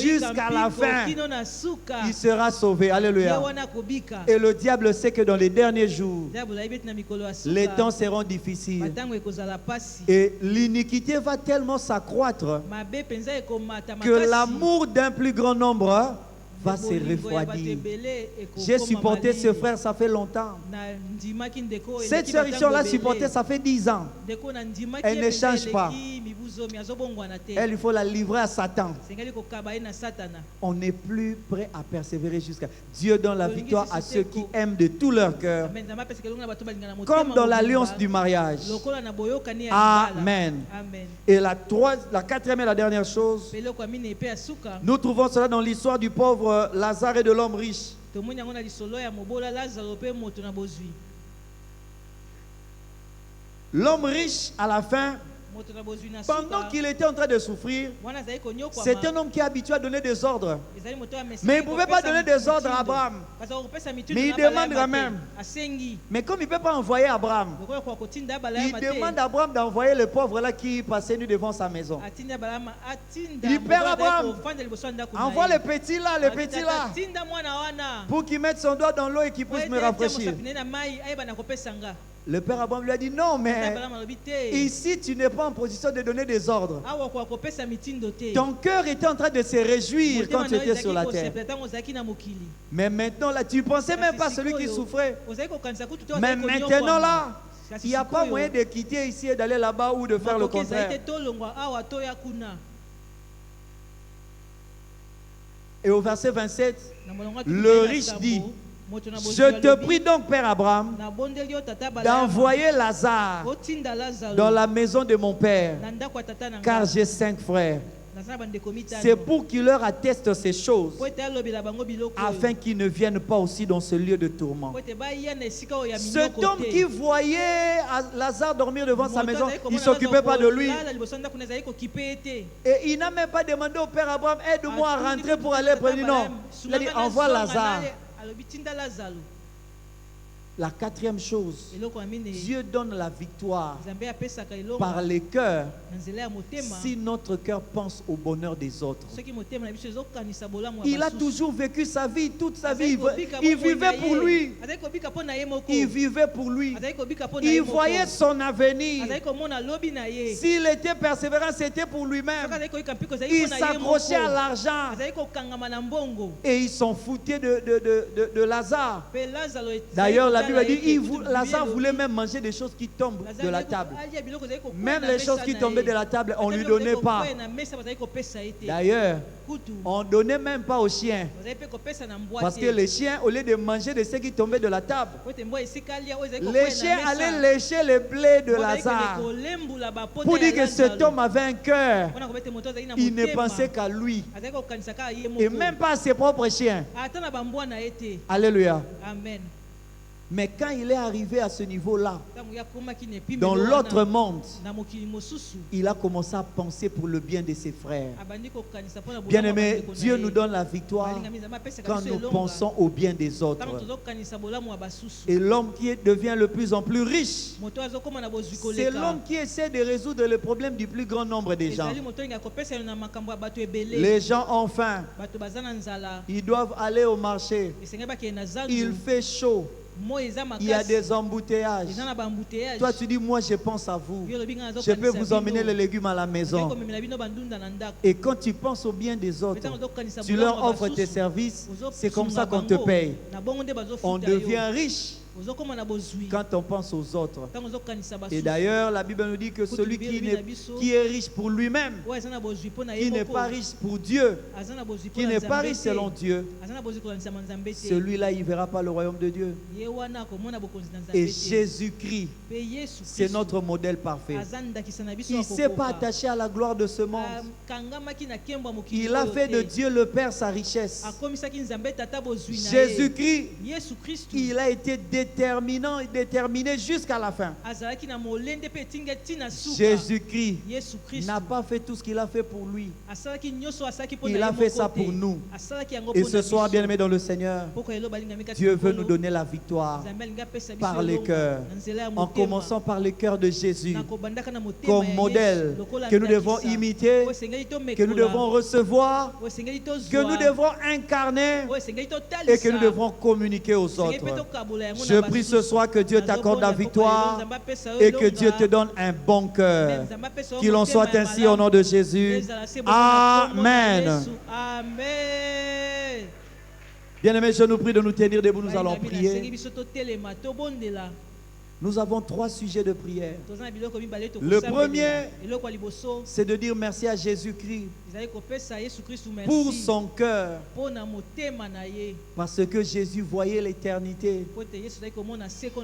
jusqu'à la fin, il sera sauvé. Alléluia. Et le diable sait que dans les derniers jours, les temps seront difficiles. Et l'iniquité va tellement s'accroître que l'amour d'un plus grand nombre va se refroidir. J'ai supporté ce frère, ça fait longtemps. Cette sœur ici, on l'a supporté, ça fait 10 ans. Elle ne change pas. Elle, il faut la livrer à Satan. On n'est plus prêt à persévérer jusqu'à... Dieu donne la victoire à ceux qui aiment de tout leur cœur. Comme dans l'alliance du mariage. Amen. Et la quatrième et la dernière chose, nous trouvons cela dans l'histoire du pauvre Lazare et de l'homme riche. L'homme riche, à la fin, pendant qu'il était en train de souffrir, c'est un homme qui est habitué à donner des ordres. Mais il ne pouvait pas donner des ordres à Abraham. Mais il demande quand même. Mais comme il ne peut pas envoyer Abraham, il demande à Abraham d'envoyer le pauvre là qui passait nu devant sa maison. Il dit, Père Abraham, envoie le petit là, pour qu'il mette son doigt dans l'eau et qu'il puisse me rafraîchir. Le père Abraham lui a dit, non, mais ici tu n'es pas en position de donner des ordres. Ton cœur était en train de se réjouir quand tu étais sur la terre. Mais maintenant là, tu ne pensais même pas à celui qui souffrait. Mais maintenant là, il n'y a pas moyen de quitter ici et d'aller là-bas ou de faire le contraire. Et au verset 27, le riche dit, je te prie donc, Père Abraham, d'envoyer Lazare dans la maison de mon père, car j'ai 5 frères. C'est pour qu'il leur atteste ces choses, afin qu'ils ne viennent pas aussi dans ce lieu de tourment. Cet homme qui voyait Lazare dormir devant sa maison, il ne s'occupait pas de lui. Et il n'a même pas demandé au Père Abraham, aide-moi à rentrer pour aller prendre. Non, il a dit, envoie Lazare. La quatrième chose, Dieu donne la victoire par les cœurs si notre cœur pense au bonheur des autres. Il a toujours vécu sa vie, toute sa vie. Il vivait pour lui. Il vivait pour lui. Il voyait son avenir. S'il était persévérant, c'était pour lui-même. Il s'accrochait à l'argent. Et ils s'en foutaient de Lazare. D'ailleurs, la Bible dit, Lazare voulait même manger des choses qui tombent de la table. Même les choses qui tombaient de la table, on ne lui donnait pas. D'ailleurs, on ne donnait même pas aux chiens. Parce que les chiens, au lieu de manger de ce qui tombait de la table, les chiens allaient lécher le blé de Lazare. Pour dire que cet homme avait un cœur. Il ne pensait qu'à lui. Et même pas à ses propres chiens. Alléluia. Amen. Mais quand il est arrivé à ce niveau-là, dans l'autre monde, il a commencé à penser pour le bien de ses frères. Bien aimé, Dieu nous donne la victoire quand nous pensons au bien des autres. Et l'homme qui devient de plus en plus riche, c'est l'homme qui essaie de résoudre le problème du plus grand nombre de gens. Les gens ont faim. Ils doivent aller au marché. Il fait chaud. Il y a des embouteillages. Toi, tu dis, moi, je pense à vous. Je peux vous emmener les légumes à la maison. Et quand tu penses au bien des autres, tu leur offres tes services. C'est comme ça qu'on te paye. On devient riche quand on pense aux autres. Et d'ailleurs, la Bible nous dit que celui qui est riche pour lui-même, qui n'est pas riche pour Dieu, qui n'est pas riche selon Dieu, celui-là, il ne verra pas le royaume de Dieu. Et Jésus-Christ, c'est notre modèle parfait. Il ne s'est pas attaché à la gloire de ce monde. Il a fait de Dieu le Père sa richesse. Jésus-Christ, il a été déterminé jusqu'à la fin. Jésus-Christ n'a pas fait tout ce qu'il a fait pour lui. Il a fait ça pour nous. Et ce soir, bien-aimés dans le Seigneur, Dieu veut nous donner la victoire par les cœurs, en commençant par les cœurs de Jésus comme modèle que nous devons imiter, que nous devons recevoir, que nous devons incarner et que nous devons communiquer aux autres. Je prie ce soir que Dieu t'accorde la victoire et que Dieu te donne un bon cœur. Qu'il en soit ainsi au nom de Jésus. Amen. Bien-aimés, je nous prie de nous tenir debout, nous allons prier. Nous avons 3 sujets de prière. Le premier, c'est de dire merci à Jésus-Christ pour son cœur, parce que Jésus voyait l'éternité.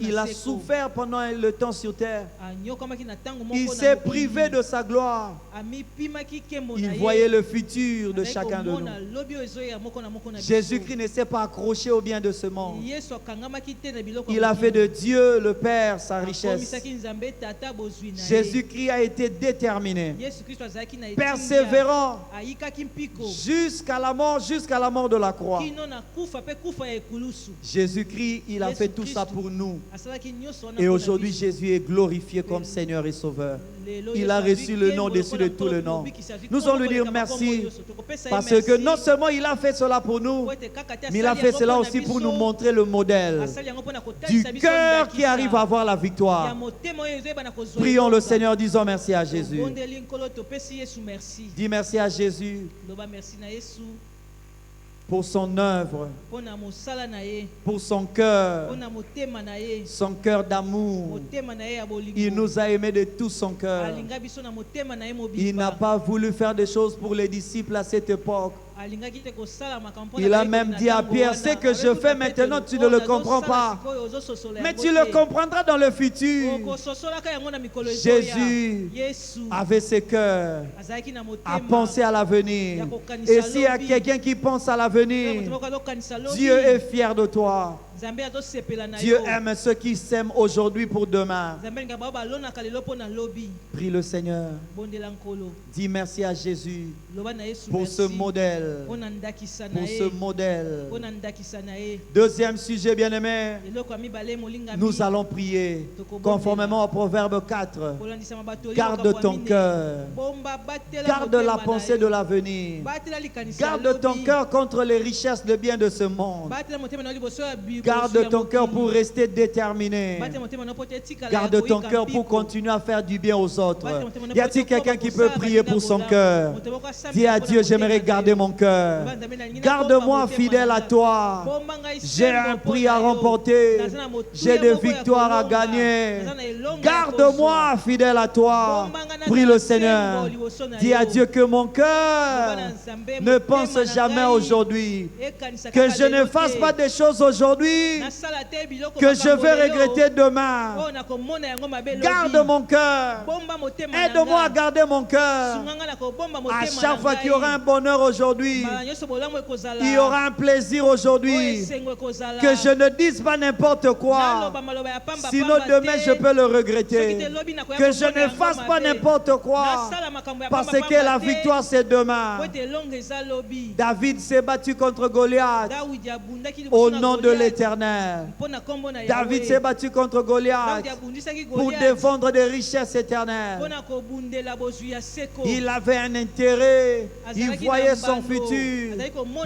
Il a souffert pendant le temps sur terre. Il s'est privé de sa gloire. Il voyait le futur de chacun de nous. Jésus-Christ ne s'est pas accroché au bien de ce monde. Il a fait de Dieu le Père sa richesse. Jésus-Christ a été déterminé, persévérant jusqu'à la mort de la croix. Jésus-Christ, il a fait tout ça pour nous. Et aujourd'hui, Jésus est glorifié comme Seigneur et Sauveur. Il a reçu le nom au-dessus de tout le nom. Nous allons lui dire merci, parce que non seulement il a fait cela pour nous, mais il a fait cela aussi pour nous montrer le modèle du cœur qui arrive à avoir la victoire. Prions le Seigneur, disons merci à Jésus. Dis merci à Jésus pour son œuvre, pour son cœur d'amour. Il nous a aimés de tout son cœur. Il n'a pas voulu faire des choses pour les disciples à cette époque. Il a même dit à Pierre, ce que je fais maintenant, tu ne le comprends pas, mais tu le comprendras dans le futur. Jésus avait ses cœurs à penser à l'avenir. Et s'il y a quelqu'un qui pense à l'avenir, Dieu est fier de toi. Dieu aime ceux qui s'aiment aujourd'hui pour demain. Prie le Seigneur. Dis merci à Jésus pour ce modèle. Pour ce modèle. Deuxième sujet, bien-aimé. Nous allons prier conformément au Proverbe 4. Garde ton cœur. Garde la pensée de l'avenir. Garde ton cœur contre les richesses de biens de ce monde. Garde ton cœur pour rester déterminé. Garde ton cœur pour continuer à faire du bien aux autres. Y a-t-il quelqu'un qui peut prier pour son cœur? Dis à Dieu, j'aimerais garder mon cœur. Garde-moi fidèle à toi. J'ai un prix à remporter. J'ai des victoires à gagner. Garde-moi fidèle à toi. Prie le Seigneur. Dis à Dieu que mon cœur ne pense jamais aujourd'hui. Que je ne fasse pas des choses aujourd'hui que je vais regretter demain. Garde mon cœur. Aide-moi à garder mon cœur. À chaque fois qu'il y aura un bonheur aujourd'hui, il y aura un plaisir aujourd'hui, que je ne dise pas n'importe quoi, sinon demain je peux le regretter. Que je ne fasse pas n'importe quoi, parce que la victoire c'est demain. David s'est battu contre Goliath au nom de l'Éternel. David s'est battu contre Goliath pour défendre des richesses éternelles. Il avait un intérêt. Il voyait son futur,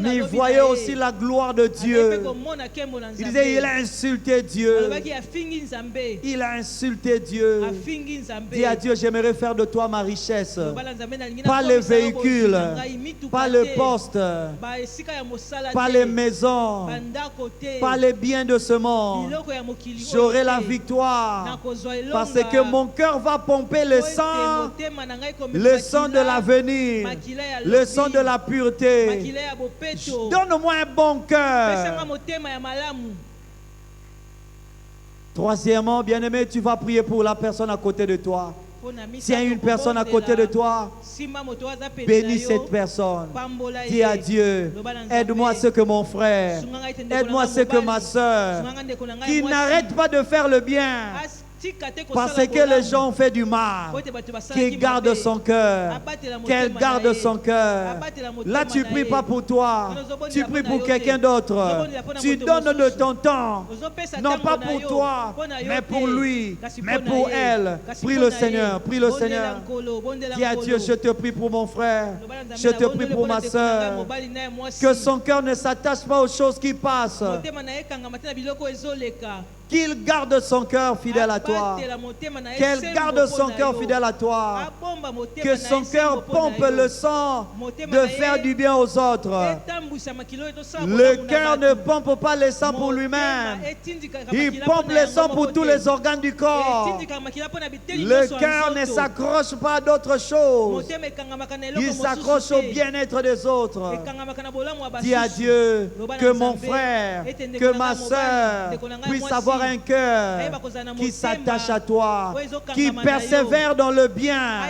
mais il voyait aussi la gloire de Dieu. Il disait, il a insulté Dieu. Il a insulté Dieu. Dis à Dieu, j'aimerais faire de toi ma richesse. Pas les véhicules, pas le poste, pas les maisons, pas les biens de ce monde. J'aurai la victoire parce que mon cœur va pomper le sang de l'avenir, le sang de la pureté. Donne-moi un bon cœur. Troisièmement, bien-aimé, tu vas prier pour la personne à côté de toi. S'il y a une personne à côté de toi, bénis cette personne. Dis à Dieu, aide-moi ce que mon frère, aide-moi ce que ma soeur, qui n'arrête pas de faire le bien, parce que les gens ont fait du mal, qu'il garde son cœur, qu'elle garde son cœur. Là, tu ne pries pas pour toi, tu pries pour quelqu'un d'autre. Tu donnes de ton temps, non pas pour toi, mais pour lui, mais pour elle. Prie le Seigneur, prie le Seigneur. Dis à Dieu, je te prie pour mon frère, je te prie pour ma soeur, que son cœur ne s'attache pas aux choses qui passent, qu'il garde son cœur fidèle à toi, qu'elle garde son cœur fidèle à toi, que son cœur pompe le sang de faire du bien aux autres. Le cœur ne pompe pas le sang pour lui-même, il pompe le sang pour tous les organes du corps. Le cœur ne s'accroche pas à d'autres choses, il s'accroche au bien-être des autres. Dis à Dieu que mon frère, que ma soeur puisse avoir un cœur qui s'attache à toi, qui persévère dans le bien,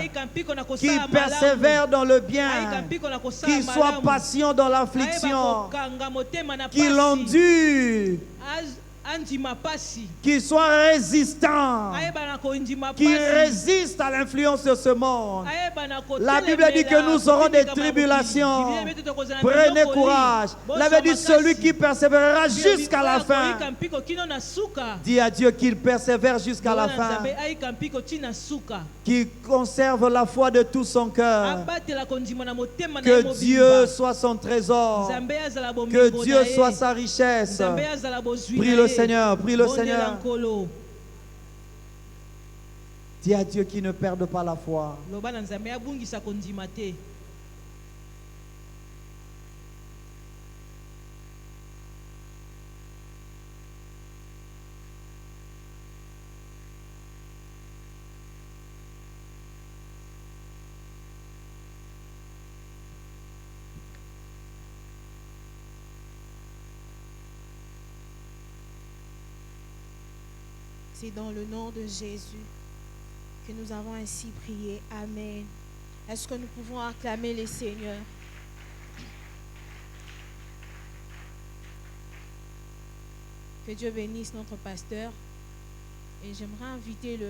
qui persévère dans le bien, qui soit patient dans l'affliction, qui l'endure, qui soit résistant, qui résiste à l'influence de ce monde. La Bible dit que nous aurons des tribulations. Prenez courage. La Bible dit celui qui persévérera jusqu'à la fin. Dis à Dieu qu'il persévère jusqu'à la fin, qu'il conserve la foi de tout son cœur, que Dieu soit son trésor, que Dieu soit sa richesse. Prie le Seigneur, prie le Seigneur. Dis à Dieu qu'il ne perde pas la foi. C'est dans le nom de Jésus que nous avons ainsi prié. Amen. Est-ce que nous pouvons acclamer le Seigneur? Que Dieu bénisse notre pasteur. Et j'aimerais inviter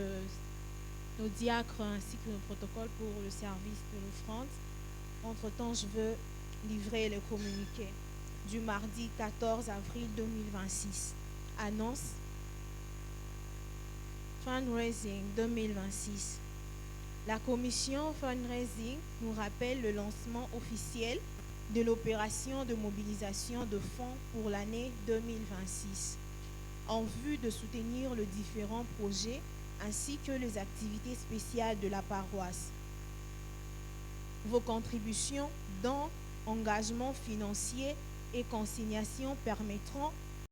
nos diacres ainsi que le protocole pour le service de l'offrande. Entre-temps, je veux livrer le communiqué du mardi 14 avril 2026. Annonce Fundraising 2026. La commission Fundraising nous rappelle le lancement officiel de l'opération de mobilisation de fonds pour l'année 2026 en vue de soutenir les différents projets ainsi que les activités spéciales de la paroisse. Vos contributions, dons, engagements financiers et consignations permettront